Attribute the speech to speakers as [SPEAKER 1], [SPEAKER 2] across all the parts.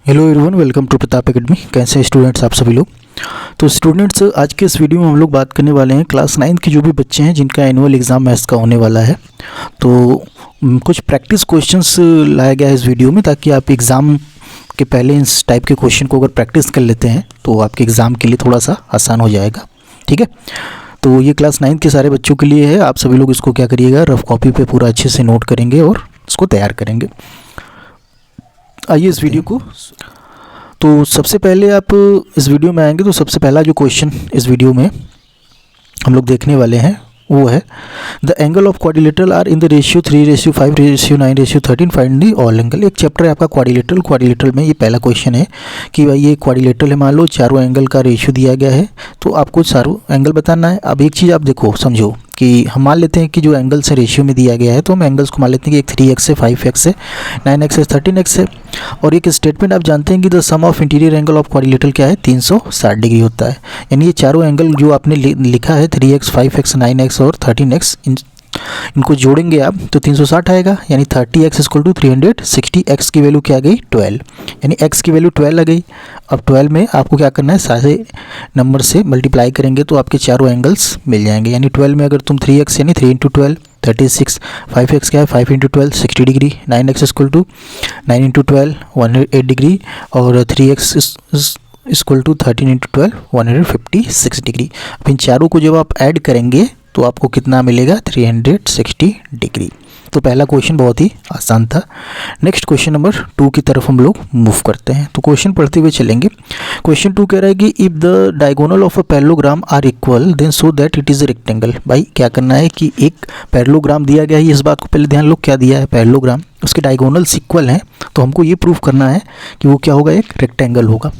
[SPEAKER 1] Hello everyone, welcome to Pratap academy. कैसे हैं students आप सभी लोग। तो स्टूडेंट्स, आज के इस वीडियो में हम लोग बात करने वाले हैं क्लास 9 के जो भी बच्चे हैं जिनका एनुअल एग्ज़ाम मैथ्स का होने वाला है। तो कुछ प्रैक्टिस क्वेश्चंस लाया गया है इस वीडियो में, ताकि आप एग्ज़ाम के पहले इस टाइप के क्वेश्चन को अगर प्रैक्टिस कर लेते हैं तो आपके एग्ज़ाम के लिए थोड़ा सा आसान हो जाएगा। ठीक है, तो ये क्लास 9 के सारे बच्चों के लिए है। आप सभी लोग इसको क्या करिएगा, रफ कॉपी पे पूरा अच्छे से नोट करेंगे और इसको तैयार करेंगे। आइए इस वीडियो को, तो सबसे पहले आप इस वीडियो में आएंगे तो सबसे पहला जो क्वेश्चन इस वीडियो में हम लोग देखने वाले हैं वो है the angle of quadrilateral are in the ratio 3:5 9:13 find the all angle. एक चैप्टर है आपका क्वाड्रिलेटरल में ये पहला क्वेश्चन है कि भाई ये क्वाड्रिलेटरल है, मान लो चारों एंगल का रेशियो दिया गया है तो आपको चारों एंगल बताना है। अब एक चीज़ आप देखो समझो कि हम मान लेते हैं कि जो एंगल से रेशियो में दिया गया है तो हम एंगल्स को मान लेते हैं कि एक 3x है, 5x है, 9x है, 13x है। और एक स्टेटमेंट आप जानते हैं कि the sum of interior angle of quadrilateral क्या है, 360 डिग्री होता है। यानी ये चारों एंगल जो आपने लिखा है 3x, 5x, 9x और 13x, इनको जोड़ेंगे आप तो 360 आएगा। यानी 30x इक्वल टू 360, x की वैल्यू क्या आ गई 12, यानी x की वैल्यू 12 आ गई। अब 12 में आपको क्या करना है, सारे नंबर से मल्टीप्लाई करेंगे तो आपके चारों एंगल्स मिल जाएंगे। यानी 12 में अगर तुम 3x यानी 3 × 12 36, 5x क्या है 5 × 12 60 degree, 9x equal to 9 × 12 108 degree और 3x इक्वल टू 13 × 12 156 डिग्री। अब इन चारों को जब आप ऐड करेंगे तो आपको कितना मिलेगा 360 डिग्री। तो पहला क्वेश्चन बहुत ही आसान था। नेक्स्ट क्वेश्चन नंबर 2 की तरफ हम लोग मूव करते हैं। तो क्वेश्चन पढ़ते हुए चलेंगे। क्वेश्चन 2 कह रहा है कि if the diagonal of a parallelogram are equal then so that it is a rectangle. भाई क्या करना है कि एक पैरेललोग्राम दिया गया है, इस बात को पहले ध्यान लो, क्या दिया है पैरेललोग्राम, उसके डायगोनल्स इक्वल हैं तो हमको ये प्रूव करना है कि वो क्या होगा, एक रेक्टेंगल होगा।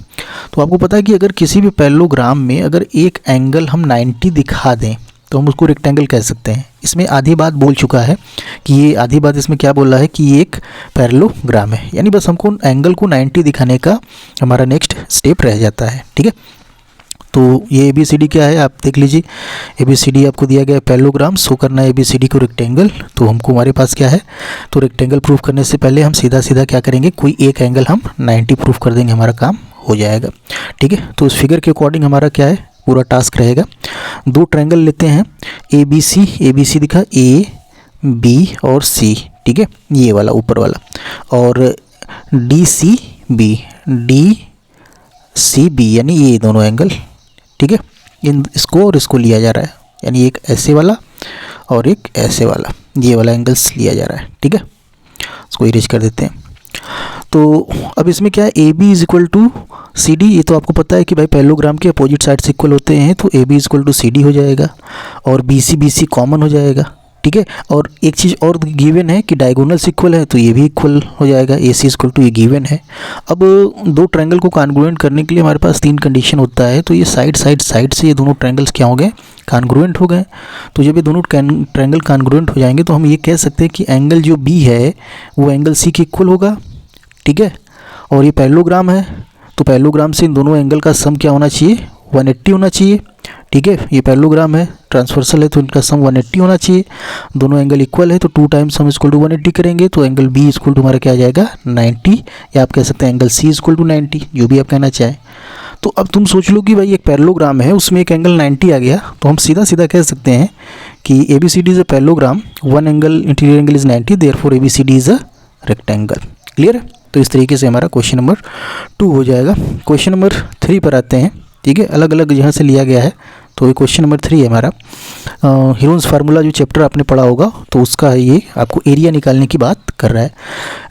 [SPEAKER 1] तो आपको पता है कि अगर किसी भी पैरेललोग्राम में अगर एक एंगल हम 90 दिखा दें तो हम उसको रेक्टेंगल कह सकते हैं। इसमें आधी बात बोल चुका है कि ये आधी बात इसमें क्या बोल रहा है कि ये एक पैरेललोग्राम है। यानी बस हमको एंगल को 90 दिखाने का हमारा नेक्स्ट स्टेप रह जाता है। ठीक है, तो ये ABCD क्या है आप देख लीजिए। ABCD आपको दिया गया है पैरेललोग्राम, शो करना है ABCD को रेक्टेंगल। तो हमको हमारे पास क्या है, तो रेक्टेंगल प्रूफ करने से पहले हम सीधा सीधा क्या करेंगे, कोई एक एंगल हम 90 प्रूफ कर देंगे, हमारा काम हो जाएगा। ठीक है, तो उस फिगर के अकॉर्डिंग हमारा क्या है पूरा टास्क रहेगा। दो ट्रायंगल लेते हैं ABC दिखा AB और C। ठीक है, ये वाला ऊपर वाला, और DCB यानी ये दोनों एंगल। ठीक है, इसको और इसको लिया जा रहा है, यानी एक ऐसे वाला और एक ऐसे वाला, ये वाला एंगल्स लिया जा रहा है। ठीक है, इसको इरेज कर देते हैं। तो अब इसमें क्या है, AB is equal to CD। ये तो आपको पता है कि भाई पैरेललोग्राम के अपोजिट साइड से इक्वल होते हैं, तो AB is equal to CD हो जाएगा और BC कॉमन हो जाएगा। ठीक है, और एक चीज़ और गिवन है कि डायगोनल्स इक्वल है तो ये भी इक्वल हो जाएगा, AC इक्वल टू ये गिवन है। अब दो ट्रायंगल को कॉन्ग्रुएंट करने के लिए हमारे पास 3 कंडीशन होता है। तो ये साइड से ये दोनों ट्रायंगल्स क्या हो गए, कॉन्ग्रुएंट हो गए। तो जब ये दोनों ट्रायंगल कॉन्ग्रुएंट हो जाएंगे तो हम ये कह सकते हैं कि एंगल जो B है वो एंगल C के इक्वल होगा। ठीक है, और ये पैरेललोग्राम है तो पैरेललोग्राम से इन दोनों एंगल का सम क्या होना चाहिए, 180 होना चाहिए। ठीक है, ये पैरेललोग्राम है, ट्रांसवर्सल है तो इनका सम 180 होना चाहिए। दोनों एंगल इक्वल है तो 2 टाइम्स हम इक्वल टू 180 करेंगे तो एंगल B इक्वल टू हमारा क्या आ जाएगा 90, या आप कह सकते हैं एंगल C इक्वल टू 90, जो भी आप कहना चाहें। तो अब तुम सोच लो कि भाई एक पैरेललोग्राम है उसमें एक एंगल 90 आ गया, तो हम सीधा सीधा कह सकते हैं कि ABCD is a parallelogram, one angle interior angle is 90, therefore ABCD is a rectangle. Clear है, तो इस तरीके से हमारा क्वेश्चन नंबर 2 हो जाएगा। क्वेश्चन नंबर 3 पर आते हैं। ठीक है, अलग अलग जगह से लिया गया है। तो ये क्वेश्चन नंबर 3 है हमारा। हीरोन्स फार्मूला जो चैप्टर आपने पढ़ा होगा तो उसका ये आपको एरिया निकालने की बात कर रहा है।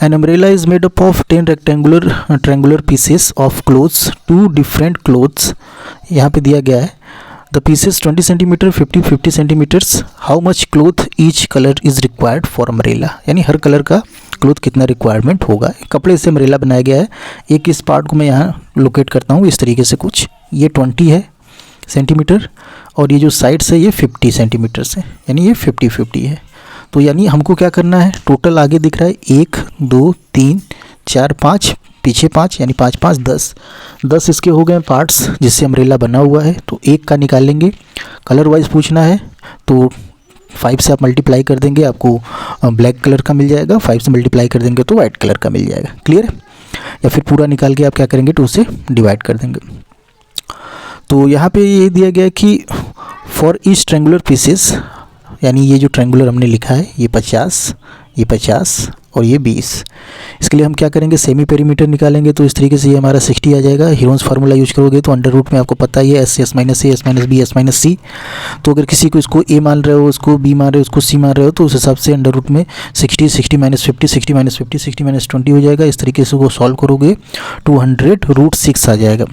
[SPEAKER 1] An umbrella is made up of 10 triangular pieces of cloths, 2 different cloths यहाँ पे दिया गया है। The pieces 20 centimetre 50 centimetres, how much cloth each colour is required for umbrella. यानी हर कलर का क्लोथ कितना रिक्वायरमेंट होगा। कपड़े से अम्ब्रेला बनाया गया है। एक इस पार्ट को मैं यहाँ लोकेट करता हूँ इस तरीके से, कुछ ये 20 है सेंटीमीटर और ये जो साइड्स है ये 50 सेंटीमीटर से, यानी ये 50-50 है। तो यानी हमको क्या करना है, टोटल आगे दिख रहा है 1 2 3 4 5, पीछे 5, यानी 5 5 10 इसके हो गए पार्ट्स जिससे अम्ब्रेला बना हुआ है। तो एक का निकाल लेंगे। कलर वाइज पूछना है तो 5 से आप मल्टीप्लाई कर देंगे, आपको ब्लैक कलर का मिल जाएगा। 5 से मल्टीप्लाई कर देंगे तो वाइट कलर का मिल जाएगा। क्लियर है। या फिर पूरा निकाल के आप क्या करेंगे 2 से डिवाइड कर देंगे। तो यहाँ पे ये दिया गया है कि फॉर ईच ट्रेंगुलर पीसेस, यानी ये जो ट्रेंगुलर हमने लिखा है ये 50, ये 50 और ये 20, इसके लिए हम क्या करेंगे सेमी पेरीमीटर निकालेंगे। तो इस तरीके से ये हमारा 60 आ जाएगा। हीरोन्स फार्मूला यूज करोगे तो अंडर रूट में आपको पता ही है S minus A, S minus B, S minus C. तो अगर किसी को इसको ए मान रहे हो, उसको बी मान रहे हो, उसको सी मान रहे हो, तो उस हिसाब से अंडर रूट में 60, 60 माइनस 50, 60 माइनस 50, 60 माइनस 20 हो जाएगा। इस तरीके से वो सॉल्व करोगे 200√6 आ जाएगा।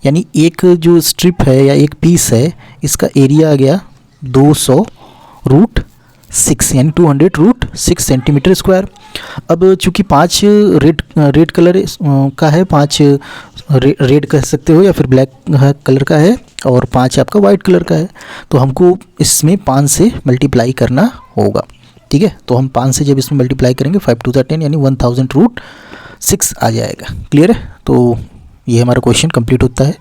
[SPEAKER 1] यानी एक जो स्ट्रिप है या एक पीस है इसका एरिया आ गया 200√6 यानी 200√6 सेंटीमीटर स्क्वायर। अब चूँकि 5 रेड कलर का है, 5 रेड कह सकते हो या फिर ब्लैक कलर का है और 5 आपका वाइट कलर का है, तो हमको इसमें 5 से मल्टीप्लाई करना होगा। ठीक है, तो हम 5 से जब इसमें मल्टीप्लाई करेंगे 5 2 10 यानी 1000√6 आ जाएगा। क्लियर है? तो ये हमारा क्वेश्चन कंप्लीट होता है।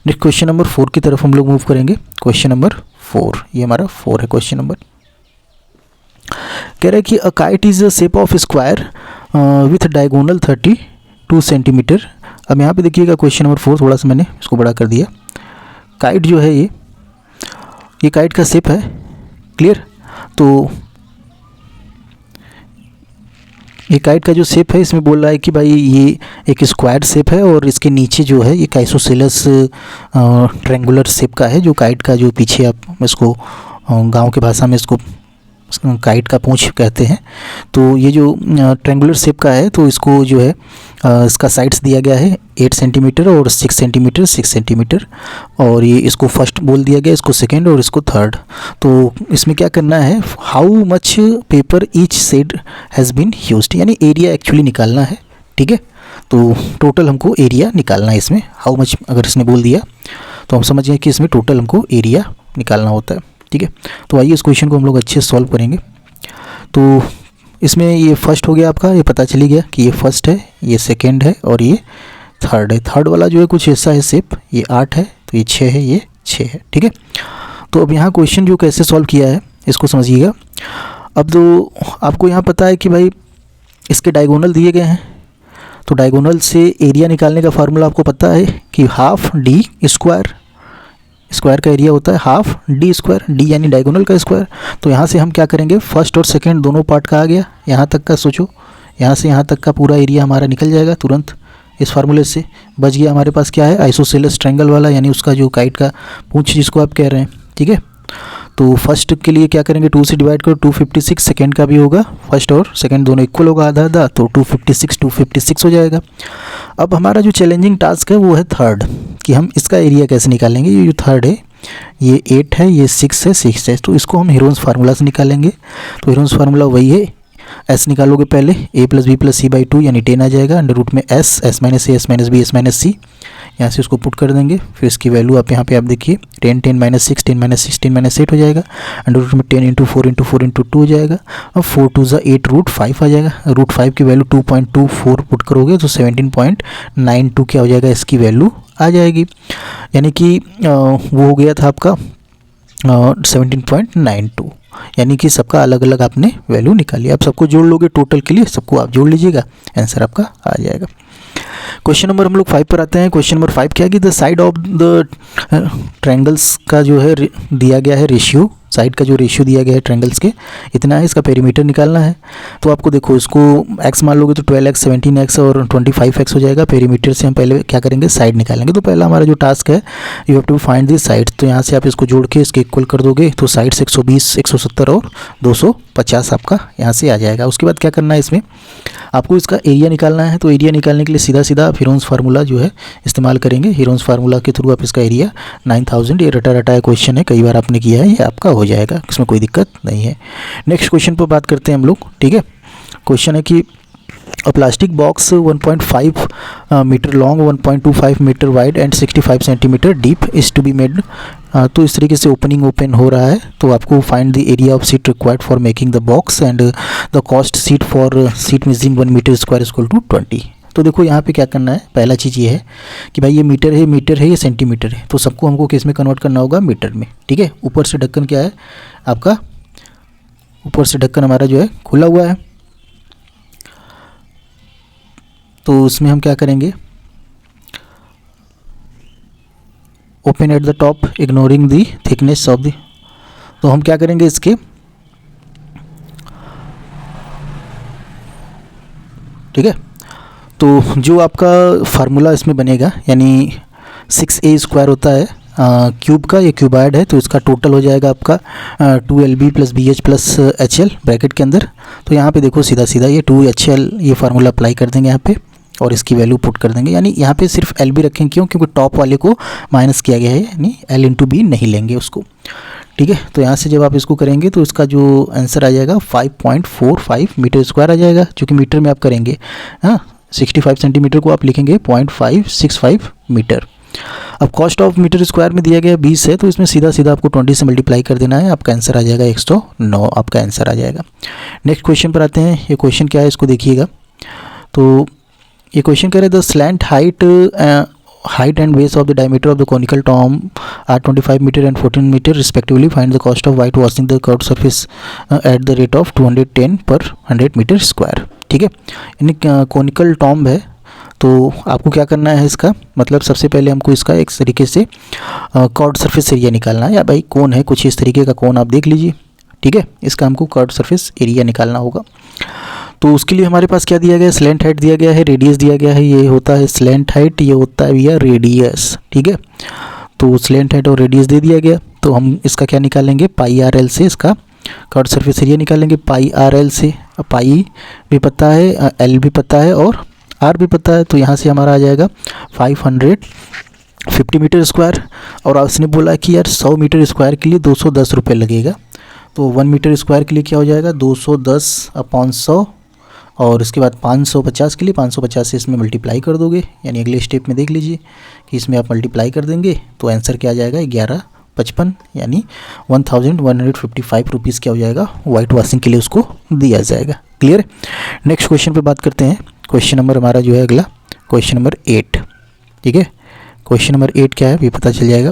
[SPEAKER 1] नेक्स्ट क्वेश्चन नंबर 4 की तरफ हम लोग मूव करेंगे। क्वेश्चन नंबर 4, ये हमारा 4 है क्वेश्चन नंबर। कह रहा है कि a kite is a shape of square with diagonal 32 centimetre. अब यहाँ पे देखिएगा क्वेश्चन नंबर 4, थोड़ा सा मैंने इसको बड़ा कर दिया। काइट जो है ये काइट का शेप है। क्लियर? तो ये काइट का जो शेप है इसमें बोल रहा है कि भाई ये एक स्क्वायर शेप है और इसके नीचे जो है ये आइसोसेलेस ट्रेंगुलर शेप का है। जो काइट का जो पीछे आप इसको गांव की भाषा में इसको काइट का पूंछ कहते हैं। तो ये जो ट्रेंगुलर शेप का है तो इसको जो है इसका साइड्स दिया गया है 8 सेंटीमीटर और 6 सेंटीमीटर 6 सेंटीमीटर, और ये इसको फर्स्ट बोल दिया गया, इसको सेकंड और इसको थर्ड। तो इसमें क्या करना है, how much paper each shade has been used, यानी एरिया एक्चुअली निकालना है। ठीक है, तो टोटल हमको एरिया निकालना है इसमें। हाउ मच अगर इसने बोल दिया तो हम समझ गए कि इसमें टोटल हमको एरिया निकालना होता है। ठीक है, तो आइए इस क्वेश्चन को हम लोग अच्छे से सॉल्व करेंगे। तो इसमें ये फर्स्ट हो गया आपका, ये पता चली गया कि ये फर्स्ट है, ये सेकंड है और ये थर्ड है। थर्ड वाला जो है कुछ ऐसा है शेप, ये 8 है तो ये 6 है, ये 6 है। ठीक है, तो अब यहाँ क्वेश्चन जो कैसे सॉल्व किया है इसको समझिएगा। अब तो आपको यहाँ पता है कि भाई इसके डायगोनल दिए गए हैं, तो डायगोनल से एरिया निकालने का फार्मूला आपको पता है कि हाफ डी स्क्वायर, स्क्वायर का एरिया होता है हाफ डी स्क्वायर, डी यानी डायगोनल का स्क्वायर। तो यहाँ से हम क्या करेंगे, फर्स्ट और सेकंड दोनों पार्ट का आ गया, यहाँ तक का सोचो, यहाँ से यहाँ तक का पूरा एरिया हमारा निकल जाएगा तुरंत। इस फार्मूले से बच गया हमारे पास क्या है, आइसोसेलेस ट्रायंगल वाला, यानी उसका जो काइट का पूंछ जिसको आप कह रहे हैं। ठीक है, तो फर्स्ट के लिए क्या करेंगे, 2 से डिवाइड करो 256, सेकंड का भी होगा, फर्स्ट और सेकंड दोनों इक्वल होगा आधा आधा, तो 256 हो जाएगा। अब हमारा जो चैलेंजिंग टास्क है वो है थर्ड, कि हम इसका एरिया कैसे निकालेंगे। ये जो थर्ड है ये 8 है, ये 6 है, 6 है, तो इसको हम हीरोन्स फार्मूला से निकालेंगे। तो हीरोन्स फार्मूला वही है, एस निकालोगे पहले, a + b + c/2 यानी 10 आ जाएगा, अंडर रूट में S, S minus A, S minus B, S minus C, यहाँ से उसको पुट कर देंगे। फिर इसकी वैल्यू आप यहाँ पे आप देखिए 10 10 - 6 10 - 6 10 - 8 हो जाएगा, अंडर रूट में 10 × 4 × 4 × 2 हो जाएगा। अब 4 2 = 8 √5 आ जाएगा। √5 की वैल्यू 2.24 पुट करोगे तो 17.92 क्या हो जाएगा, इसकी वैल्यू आ जाएगी। यानी कि वो हो गया था आपका 17.92, यानी कि सबका अलग अलग आपने वैल्यू निकाली। आप सबको जोड़ लोगे टोटल के लिए, सबको आप जोड़ लीजिएगा, आंसर आपका आ जाएगा। क्वेश्चन नंबर हम लोग 5 पर आते हैं। क्वेश्चन नंबर 5 क्या है कि the side of the triangles का जो है दिया गया है रेशियो, साइड का जो रेशियो दिया गया है ट्रायंगल्स के इतना है, इसका पेरीमीटर निकालना है। तो आपको देखो इसको x मान लोगे तो 12x 17x और 25x हो जाएगा। पेरीमीटर से हम पहले क्या करेंगे, साइड निकालेंगे। तो पहला हमारा जो टास्क है, you have to find the side. तो यहाँ से आप इसको जोड़ के इसके इक्वल कर दोगे तो साइड्स 120 170 और 250 आपका यहाँ से आ जाएगा। उसके बाद क्या करना है, इसमें आपको इसका एरिया निकालना है। तो एरिया निकालने के लिए सीधा सीधा आप हीरोन्स फार्मूला जो है इस्तेमाल करेंगे। हीरोन्स फार्मूला के थ्रू आप इसका एरिया 9000, ये रटा रटाया क्वेश्चन है, कई बार आपने किया है, ये आपका हो जाएगा, इसमें कोई दिक्कत नहीं है। नेक्स्ट क्वेश्चन पर बात करते हैं हम लोग। ठीक है, क्वेश्चन है कि a plastic box 1.5 metre long, 1.25 metre wide and 65 centimetre deep is to be made. तो इस तरीके से ओपन हो रहा है। तो आपको find the area of sheet required for making the box and the cost sheet for sheet measuring 1 metre square equal to 20। तो देखो यहाँ पे क्या करना है, पहला चीज़ ये है कि भाई ये मीटर है, ये सेंटीमीटर है, तो सबको हमको किस में कन्वर्ट करना होगा, मीटर में। ठीक है, ऊपर से ढक्कन क्या है आपका, ऊपर से ढक्कन हमारा जो है खुला हुआ है। तो उसमें हम क्या करेंगे, open at the top ignoring the thickness of the, तो हम क्या करेंगे इसके, ठीक है। तो जो आपका फार्मूला इसमें बनेगा, यानी 6a² होता है क्यूब का, ये क्यूबाइड है, तो इसका टोटल हो जाएगा आपका 2lb + bh + hl ब्रैकेट के अंदर। तो यहाँ पे देखो सीधा सीधा ये 2hl ये फार्मूला अप्लाई कर देंगे यहाँ पे और इसकी वैल्यू पुट कर देंगे, यानी यहाँ पे सिर्फ lb रखेंगे, क्यों, क्योंकि टॉप वाले को माइनस किया गया है, यानी l × b नहीं लेंगे उसको, ठीक है। तो यहाँ से जब आप इसको करेंगे तो इसका जो आंसर आ जाएगा 5.45 मीटर² आ जाएगा, जो कि मीटर में आप करेंगे, हाँ 65 सेंटीमीटर को आप लिखेंगे 0.565 मीटर। अब कॉस्ट ऑफ मीटर² में दिया गया 20 है, तो इसमें सीधा सीधा आपको 20 से मल्टीप्लाई कर देना है, आपका आंसर आ जाएगा 109, आपका आंसर आ जाएगा। नेक्स्ट क्वेश्चन पर आते हैं। ये क्वेश्चन क्या है इसको देखिएगा। तो ये क्वेश्चन कह रहे the slant height and base of the diameter of the conical tomb are 25 meter and 14 meter respectively. Find the cost of whitewashing the curved surface at the rate of 210 per 100 meter square, ठीक है। यानी conical tomb है, तो आपको क्या करना है इसका, मतलब सबसे पहले हमको इसका एक तरीके से कर्व्ड सरफेस एरिया निकालना है, या भाई कौन है कुछ इस तरीके का कौन आप देख लीजिए, ठीक है। इसका हमको कर्व्ड सरफेस एरिया निकालना होगा। तो उसके लिए हमारे पास क्या दिया गया है, स्लैंट हाइट दिया गया है, रेडियस दिया गया है, ये होता है स्लैंट हाइट, ये होता है भैया रेडियस, ठीक है। तो स्लैंट हाइट और रेडियस दे दिया गया, तो हम इसका क्या निकालेंगे, πr/l से इसका कर्व्ड सरफेस एरिया निकालेंगे। πr/l से पाई भी पता है, l भी पता है और r भी पता है, तो यहाँ से हमारा आ जाएगा 550 मीटर²। और उसने बोला कि यार 100 मीटर² के लिए 210 रुपये लगेगा, तो 1 मीटर² के लिए क्या हो जाएगा 210/100, और इसके बाद 550 के लिए 550 से इसमें मल्टीप्लाई कर दोगे, यानी अगले स्टेप में देख लीजिए कि इसमें आप मल्टीप्लाई कर देंगे तो आंसर क्या आ जाएगा 1155, यानी 1155 रुपीज़ क्या हो जाएगा वाइट वॉशिंग के लिए उसको दिया जाएगा। क्लियर है। नेक्स्ट क्वेश्चन पे बात करते हैं। क्वेश्चन नंबर हमारा जो है अगला क्वेश्चन नंबर 8, ठीक है। क्वेश्चन नंबर 8 क्या है ये पता चल जाएगा।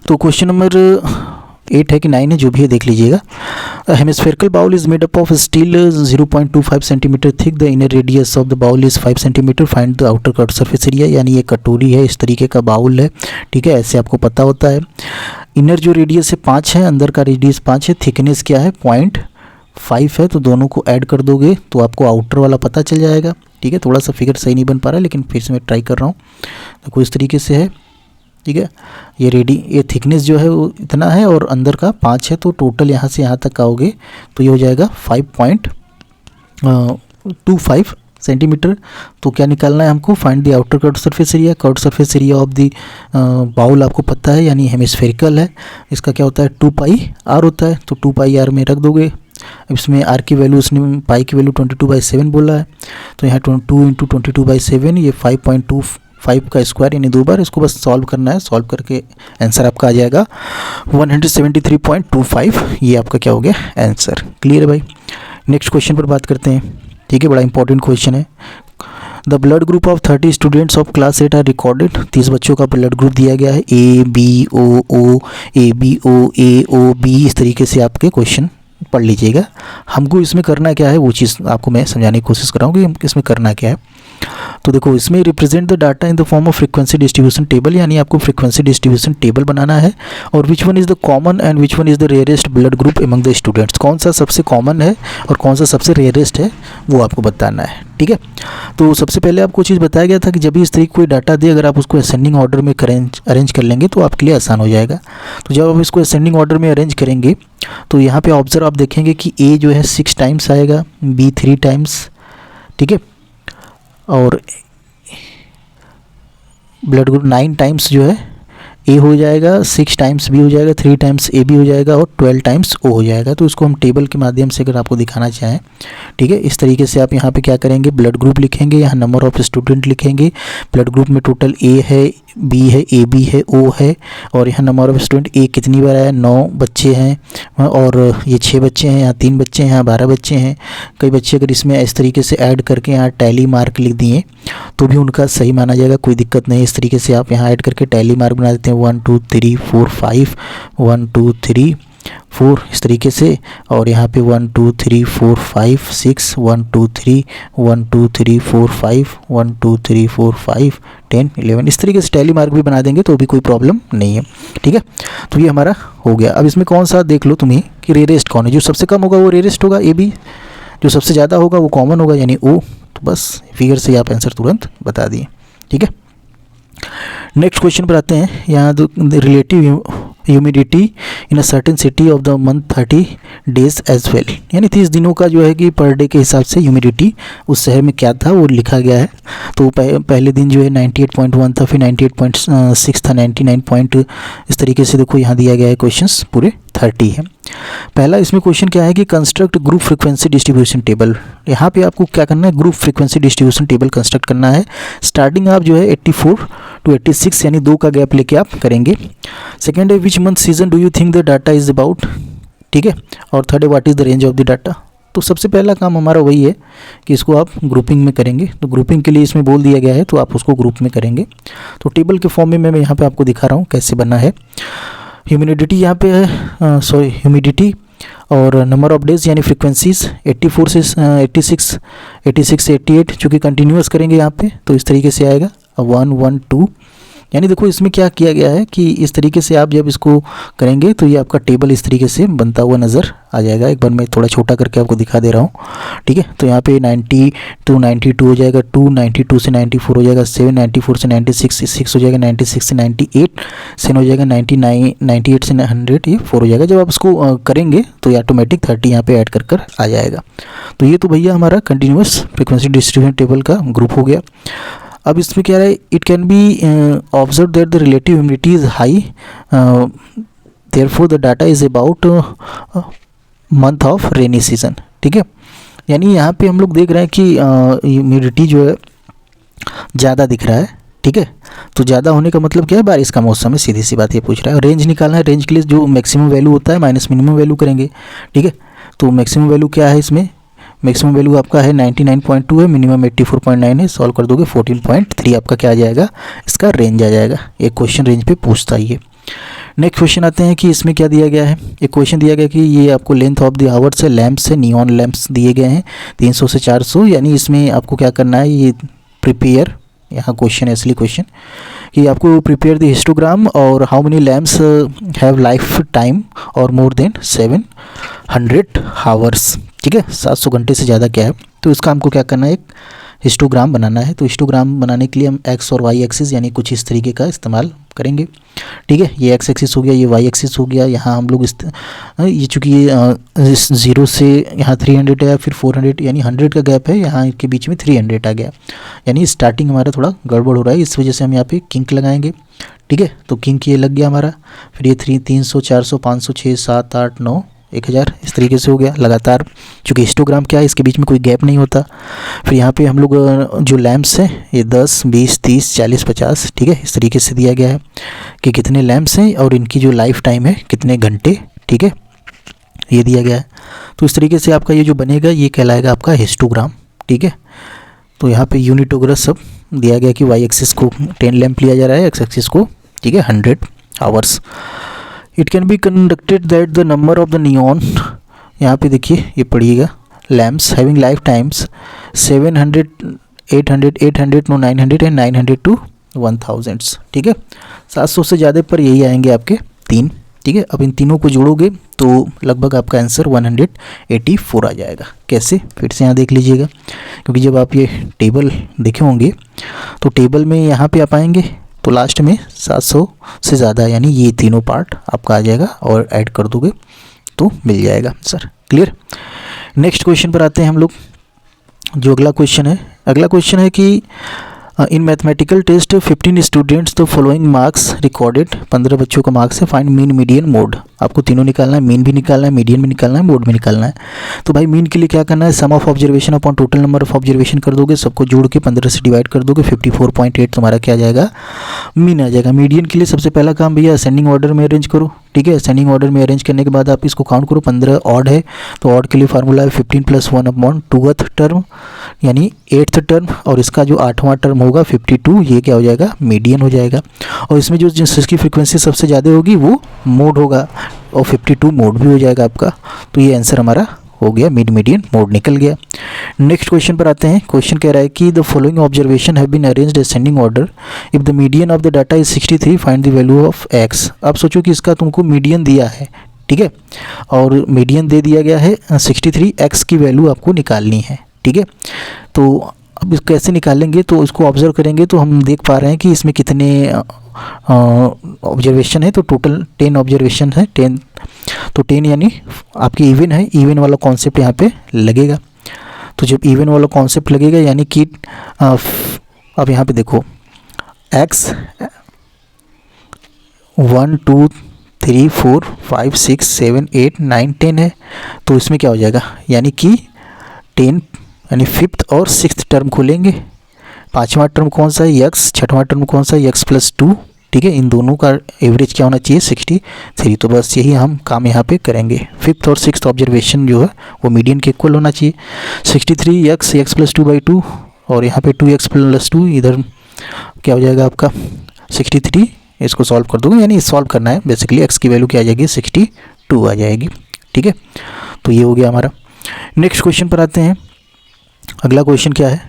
[SPEAKER 1] तो क्वेश्चन नंबर 8 है कि 9 है जो भी है देख लीजिएगा। Hemispherical bowl is made up of steel 0.25 centimetre thick, the inner radius of the bowl is 5 centimetre, find the outer curved surface area. यानी ये कटोरी है, इस तरीके का बाउल है, ठीक है, ऐसे आपको पता होता है। इनर जो रेडियस है 5 है, अंदर का रेडियस 5 है, थिकनेस क्या है 0.5 है, तो दोनों को ऐड कर दोगे तो आपको आउटर वाला पता चल जाएगा, ठीक है। थोड़ा सा फिगर सही नहीं बन पा रहा है, लेकिन फिर से मैं ट्राई कर रहा हूँ। तो इस तरीके से है, ठीक है। ये थिकनेस जो है वो इतना है और अंदर का 5 है, तो टोटल यहाँ से यहाँ तक आओगे तो ये हो जाएगा 5.25 सेंटीमीटर। तो क्या निकालना है हमको, find the outer curved surface area. Curved surface area of the bowl आपको पता है, यानी हेमिस्फेरिकल है, इसका क्या होता है 2πr होता है, तो 2πr में रख दोगे। इसमें r की वैल्यू, उसने पाई की वैल्यू 22/7 बोला है, तो यहाँ 2 × 22/7 ये 5.25 का स्क्वायर, यानी 2 बार इसको बस सॉल्व करना है। सॉल्व करके आंसर आपका आ जाएगा 173.25, ये आपका क्या हो गया आंसर। क्लियर है भाई। नेक्स्ट क्वेश्चन पर बात करते हैं, ठीक है, बड़ा इंपॉर्टेंट क्वेश्चन है। The blood group of 30 students of class 8 are recorded. 30 बच्चों का ब्लड ग्रुप दिया गया है, ABO ABO AOB, इस तरीके से आपके क्वेश्चन पढ़ लीजिएगा। हमको इसमें करना क्या है वो चीज़ आपको मैं समझाने की कोशिश कर रहा हूँ कि हम इसमें करना क्या है। तो देखो इसमें represent the data in the form of frequency distribution table, यानी आपको फ्रीक्वेंसी डिस्ट्रीब्यूशन टेबल बनाना है। और which one is the common and which one is the rarest blood group among the students, कौन सा सबसे कॉमन है और कौन सा सबसे रेयरेस्ट है वो आपको बताना है, ठीक है। तो सबसे पहले आपको चीज़ बताया गया था कि जब भी इस तरीके कोई डाटा दे, अगर आप उसको असेंडिंग ऑर्डर में अरेंज कर लेंगे तो आपके लिए आसान हो जाएगा। तो जब आप इसको असेंडिंग ऑर्डर में अरेंज करेंगे तो यहाँ पे ऑब्जर्व आप देखेंगे कि A जो है 6 टाइम्स आएगा, B 3 टाइम्स, ठीक है, और ब्लड ग्रुप 9 टाइम्स जो है A हो जाएगा, 6 टाइम्स B हो जाएगा, 3 टाइम्स AB हो जाएगा और 12 टाइम्स O हो जाएगा। तो इसको हम टेबल के माध्यम से अगर आपको दिखाना चाहें, ठीक है, इस तरीके से आप यहाँ पे क्या करेंगे, ब्लड ग्रुप लिखेंगे, यहाँ नंबर ऑफ स्टूडेंट लिखेंगे। ब्लड ग्रुप में टोटल A है, B है, AB है, O है, और यहाँ नंबर ऑफ स्टूडेंट A कितनी बार आया, 9 बच्चे हैं, और ये 6 बच्चे हैं, यहाँ 3 बच्चे हैं, यहाँ 12 बच्चे हैं। कई बच्चे अगर इसमें इस तरीके से ऐड करके यहाँ टैली मार्क लिख दिए तो भी उनका सही माना जाएगा, कोई दिक्कत नहीं। इस तरीके से आप यहाँ ऐड करके टैली मार्क बना देते हैं, 1 2 3 4 5, 1 2 3 4 इस तरीके से, और यहाँ पे 1 2 3 4 5 6 1 2 3 1 2 3 4 5 1 2 3 4 5 10 11 इस तरीके से टैली मार्क भी बना देंगे तो भी कोई प्रॉब्लम नहीं है। ठीक है, तो ये हमारा हो गया। अब इसमें कौन सा देख लो तुम्हें कि रेयरेस्ट कौन है। जो सबसे कम होगा वो रेयरेस्ट होगा ए बी, जो सबसे ज़्यादा होगा वो कॉमन होगा यानी ओ। तो बस फिगर से आप आंसर तुरंत बता दिए। ठीक है, नेक्स्ट क्वेश्चन पर आते हैं। यहाँ relative humidity in a certain city of the month 30 days as well, यानी 30 दिनों का जो है कि पर डे के हिसाब से ह्यूमिडिटी उस शहर में क्या था वो लिखा गया है। तो पहले दिन जो है 98.1 था, फिर 98.6 था, 99 इस तरीके से देखो यहाँ दिया गया है। क्वेश्चंस पूरे 30 है। पहला इसमें क्वेश्चन क्या है कि construct group frequency distribution table. यहाँ पे आपको क्या करना है, group frequency distribution table construct करना है। स्टार्टिंग आप जो है 84 to 86 यानी 2 का गैप लेके आप करेंगे। सेकेंड है which month season do you think the data is about, ठीक है। और थर्ड है what is the range of the data. तो सबसे पहला काम हमारा वही है कि इसको आप ग्रुपिंग में करेंगे। तो ग्रुपिंग के लिए इसमें बोल दिया गया है तो आप उसको ग्रुप में करेंगे। तो टेबल के फॉर्म में मैं यहाँ पे आपको दिखा रहा हूँ कैसे बनना है। ह्यूमिडिटी यहाँ पे है, सॉरी ह्यूमिडिटी और नंबर ऑफ डेज यानी फ्रीक्वेंसीज 84 से 86 से 88 चूँकि कंटिन्यूस करेंगे यहाँ पे तो इस तरीके से आएगा 1 1 2। यानी देखो इसमें क्या किया गया है कि इस तरीके से आप जब इसको करेंगे तो ये आपका टेबल इस तरीके से बनता हुआ नज़र आ जाएगा। एक बार मैं थोड़ा छोटा करके आपको दिखा दे रहा हूँ। ठीक है, तो यहाँ पे 90 to 92 हो जाएगा, 2 92 से 94 हो जाएगा, 7 94 से 96 6 हो जाएगा, 96 से 98 7 हो जाएगा, 99 98 से 100 ये 4 हो जाएगा। जब आप इसको करेंगे तो ये ऑटोमेटिक 30 यहाँ पे ऐड कर आ जाएगा। तो ये तो भैया हमारा कंटिन्यूस फ्रिक्वेंसी डिस्ट्रीब्यूशन टेबल का ग्रुप हो गया। अब इसमें क्या है, it can B observe that the relative humidity is high therefore the data is about month of rainy season. ठीक है, यानी यहाँ पे हम लोग देख रहे हैं कि ह्यूमिडिटी जो है ज़्यादा दिख रहा है। ठीक है, तो ज़्यादा होने का मतलब क्या है, बारिश का मौसम है, सीधी सी बात ये पूछ रहा है। रेंज निकालना है, रेंज के लिए जो मैक्सिमम वैल्यू होता है माइनस मिनिमम वैल्यू करेंगे। ठीक है, तो मैक्सिमम वैल्यू क्या है, इसमें मैक्सिमम वैल्यू आपका है 99.2 है, मिनिमम 84.9 है। सॉल्व कर दोगे 14.3 आपका क्या आ जाएगा, इसका रेंज आ जाएगा। एक क्वेश्चन रेंज पे पूछता ही है। नेक्स्ट क्वेश्चन आते हैं कि इसमें क्या दिया गया है। एक क्वेश्चन दिया गया कि ये आपको लेंथ ऑफ द आवर्स है, लैंप्स है, नियॉन लैंप्स दिए गए हैं 300 से 400। यानी इसमें आपको क्या करना है, ये प्रिपेयर, यहाँ क्वेश्चन है असली क्वेश्चन कि आपको प्रिपेयर द हिस्टोग्राम और how many lamps have life time और मोर देन 700 आवर्स। ठीक है, 700 घंटे से ज़्यादा क्या है। तो इसका हमको क्या करना है, एक हिस्टोग्राम बनाना है। तो हिस्टोग्राम बनाने के लिए हम एक्स और वाई एक्सिस यानी कुछ इस तरीके का इस्तेमाल करेंगे। ठीक है, ये एक्स एक्सिस हो गया, ये वाई एक्सिस हो गया। यहाँ हम लोग ये चूँकि ये 0 से यहाँ 300 है, फिर 400 यानी 100 का गैप है, यहाँ के बीच में 300 आ गया। यानी स्टार्टिंग हमारा थोड़ा गड़बड़ हो रहा है, इस वजह से हम यहाँ पे किंक लगाएंगे। ठीक है, तो किंक ये लग गया हमारा। फिर ये 300 400 500 6 7 8 9 1000 इस तरीके से हो गया लगातार। चूँकि हिस्टोग्राम क्या है, इसके बीच में कोई गैप नहीं होता। फिर यहाँ पे हम लोग जो लैंप्स हैं ये 10 20 30 40 50 ठीक है, इस तरीके से दिया गया है कि कितने लैंप्स हैं और इनकी जो लाइफ टाइम है कितने घंटे। ठीक है, ये दिया गया है। तो इस तरीके से आपका ये जो बनेगा ये कहलाएगा आपका हिस्टोग्राम। ठीक है, तो यहाँ पे यूनिट वगैरह सब दिया गया कि वाई एक्सिस को 10 लैंप लिया जा रहा है, एक्स एक्सिस को ठीक है 100 hours. It can be conducted that the number of the neon, यहाँ पे देखिए ये पढ़िएगा, lamps having life times 700 800 800 no 900 and 900 to 1000। ठीक है, 700 से ज़्यादा पर यही आएंगे आपके 3। ठीक है, अब इन तीनों को जोड़ोगे तो लगभग आपका आंसर 184 आ जाएगा। कैसे, फिर से यहाँ देख लीजिएगा, क्योंकि जब आप ये टेबल देखे होंगे तो टेबल में यहाँ पे आप आएंगे तो लास्ट में 700 से ज़्यादा यानी ये तीनों पार्ट आपका आ जाएगा और ऐड कर दोगे तो मिल जाएगा सर। क्लियर। नेक्स्ट क्वेश्चन पर आते हैं हम लोग। जो अगला क्वेश्चन है कि in mathematical test 15 students the following marks recorded, 15 बच्चों का मार्क्स है। फाइंड मीन मीडियन मोड, आपको तीनों निकालना है, मीन भी निकालना है, मीडियन भी निकालना है, मोड भी निकालना है। तो भाई मीन के लिए क्या करना है, sum of observation upon total number of observation कर दोगे, सबको जोड़ के 15 से डिवाइड कर दोगे, 54.8 तुम्हारा क्या आ जाएगा, मीन आ जाएगा। मीडियन के लिए सबसे पहला काम भैया असेंडिंग ऑर्डर में अरेंज करो। ठीक है, असेंडिंग ऑर्डर में अरेंज करने के बाद आप इसको काउंट करो, 15 ऑड है तो ऑड के लिए फार्मूला है 15 + 1 अपॉन 2th टर्म यानी 8th टर्म, और इसका जो 8वां टर्म होगा 52, ये क्या हो जाएगा, मीडियन हो जाएगा। और इसमें जो जिसकी फ्रीक्वेंसी सबसे ज़्यादा होगी वो मोड होगा, और 52 मोड भी हो जाएगा आपका। तो ये आंसर हमारा हो गया, मिड मीडियन मोड निकल गया। नेक्स्ट क्वेश्चन पर आते हैं। क्वेश्चन कह रहा है कि the following observation have been arranged ascending order, if the median of the data is 63 find the value of x. अब सोचो कि इसका तुमको मीडियन दिया है, ठीक है, और मीडियन दे दिया गया है 63, एक्स की वैल्यू आपको निकालनी है, ठीक है। तो अब इसको कैसे निकालेंगे, तो इसको ऑब्जर्व करेंगे तो हम देख पा रहे हैं कि इसमें कितने ऑब्जर्वेशन है। तो टोटल 10 ऑब्जर्वेशन है, 10। तो 10 यानी आपकी इवन है, इवन वाला कॉन्सेप्ट यहाँ पे लगेगा। तो जब इवन वाला कॉन्सेप्ट लगेगा यानी कि अब यहाँ पे देखो x 1 2 3 4 5 6 7 8 9 10 है। तो इसमें क्या हो जाएगा, यानी कि 10 यानी 5th और 6th टर्म खोलेंगे। 5वां टर्म कौन सा है, x। 6वां टर्म कौन सा है, x+2, ठीक है। इन दोनों का एवरेज क्या होना चाहिए, 63। तो बस यही हम काम यहाँ पे करेंगे। 5th और 6th ऑब्जर्वेशन जो है वो मीडियन के इक्वल होना चाहिए। 63 x+2/2 और यहाँ पे 2x+2, इधर क्या हो जाएगा आपका 63। इसको सॉल्व कर दूँगा, यानी सॉल्व करना है बेसिकली। x की वैल्यू क्या आ जाएगी, 62 आ जाएगी, ठीक है। तो ये हो गया हमारा। नेक्स्ट क्वेश्चन पर आते हैं। अगला क्वेश्चन क्या है,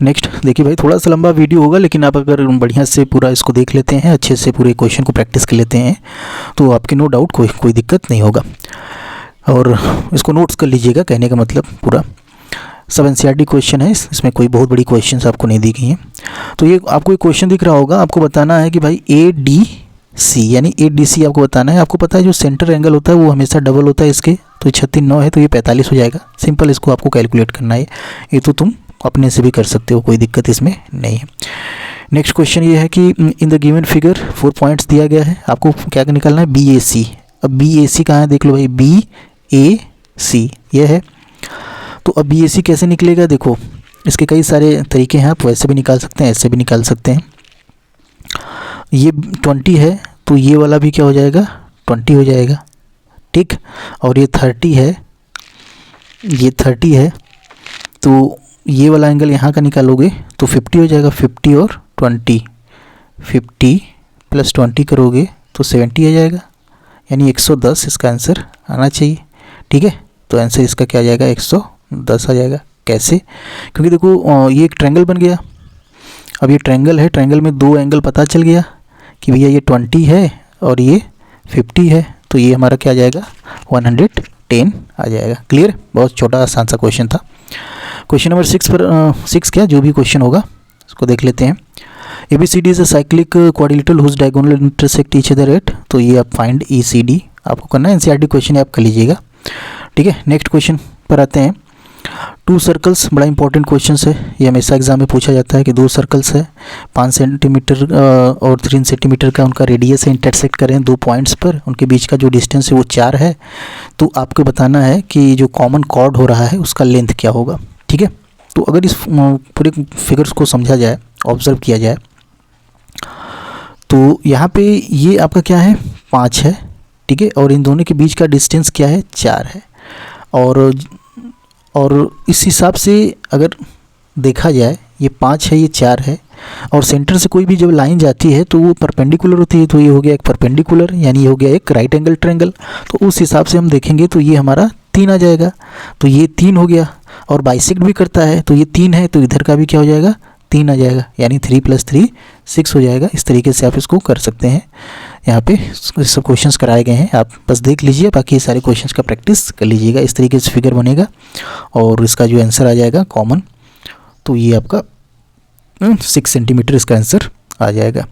[SPEAKER 1] नेक्स्ट देखिए भाई, थोड़ा सा लंबा वीडियो होगा, लेकिन आप अगर बढ़िया से पूरा इसको देख लेते हैं, अच्छे से पूरे क्वेश्चन को प्रैक्टिस कर लेते हैं, तो आपके नो डाउट कोई दिक्कत नहीं होगा। और इसको नोट्स कर लीजिएगा, कहने का मतलब पूरा सब एनसीईआरटी क्वेश्चन है, इसमें कोई बहुत बड़ी क्वेश्चंस आपको नहीं दी गई हैं। तो ये आपको एक क्वेश्चन दिख रहा होगा, आपको बताना है कि भाई ADC यानी ADC आपको बताना है। आपको पता है जो सेंटर एंगल होता है वो हमेशा डबल होता है इसके। तो 36 9 है तो ये 45 हो जाएगा। सिंपल, इसको आपको कैलकुलेट करना है। ये तो तुम अपने से भी कर सकते हो, कोई दिक्कत इसमें नहीं है। नेक्स्ट क्वेश्चन ये है कि in the given figure 4 points दिया गया है, आपको क्या निकालना है, BAC। अब BAC कहाँ है, देख लो भाई, BAC ये है। तो अब BAC कैसे निकलेगा, देखो इसके कई सारे तरीके हैं। आप वैसे भी निकाल सकते हैं, ऐसे भी निकाल सकते हैं। ये 20 है तो ये वाला भी क्या हो जाएगा, 20 हो जाएगा, ठीक। और ये 30 है, ये 30 है, तो ये वाला एंगल यहाँ का निकालोगे तो 50 हो जाएगा। 50 और 20, 50 + 20 करोगे तो 70 आ जाएगा, यानी 110 इसका आंसर आना चाहिए, ठीक है। तो आंसर इसका क्या आ जाएगा, 110 आ जाएगा। कैसे, क्योंकि देखो ये एक ट्रायंगल बन गया। अब ये ट्रायंगल है, ट्रायंगल में 2 एंगल पता चल गया कि भैया ये 20 है और ये 50 है। तो ये हमारा क्या आ जाएगा, 110 आ जाएगा। क्लियर, बहुत छोटा आसान सा क्वेश्चन था। क्वेश्चन नंबर 6 पर 6 क्या, जो भी क्वेश्चन होगा उसको देख लेते हैं। ABCD is a cyclic quadrilateral whose diagonal intersect each other at. तो ये आप फाइंड ECD आपको करना है, NCERT क्वेश्चन है, आप कर लीजिएगा, ठीक है। नेक्स्ट क्वेश्चन पर आते हैं। 2 सर्कल्स, बड़ा इंपॉर्टेंट क्वेश्चन है, ये हमेशा एग्जाम में पूछा जाता है कि 2 सर्कल्स है, 5 सेंटीमीटर और 3 सेंटीमीटर का उनका रेडियस है, इंटरसेक्ट करें 2 पॉइंट्स पर, उनके बीच का जो डिस्टेंस है वो 4 है। तो आपको बताना है कि जो कॉमन कॉर्ड हो रहा है उसका लेंथ क्या होगा, ठीक है। तो अगर इस पूरे फिगर्स को समझा जाए, ऑब्जर्व किया जाए, तो यहाँ पे ये आपका क्या है, 5 है, ठीक है। और इन दोनों के बीच का डिस्टेंस क्या है, 4 है। और इस हिसाब से अगर देखा जाए, ये 5 है, ये 4 है, और सेंटर से कोई भी जब लाइन जाती है तो वो परपेंडिकुलर होती है। तो ये हो गया एक परपेंडिकुलर, यानी ये हो गया एक राइट एंगल ट्रायंगल। तो उस हिसाब से हम देखेंगे तो ये हमारा 3 आ जाएगा। तो ये 3 हो गया, और बाइसेक्ट भी करता है तो ये 3 है, तो इधर का भी क्या हो जाएगा, 3 आ जाएगा, यानी 3 + 3 6 हो जाएगा। इस तरीके से आप इसको कर सकते हैं। यहाँ पे सब क्वेश्चंस कराए गए हैं, आप बस देख लीजिए, बाकी सारे क्वेश्चंस का प्रैक्टिस कर लीजिएगा। इस तरीके से फिगर बनेगा और इसका जो आंसर आ जाएगा कॉमन, तो ये आपका 6 सेंटीमीटर इसका आंसर आ जाएगा।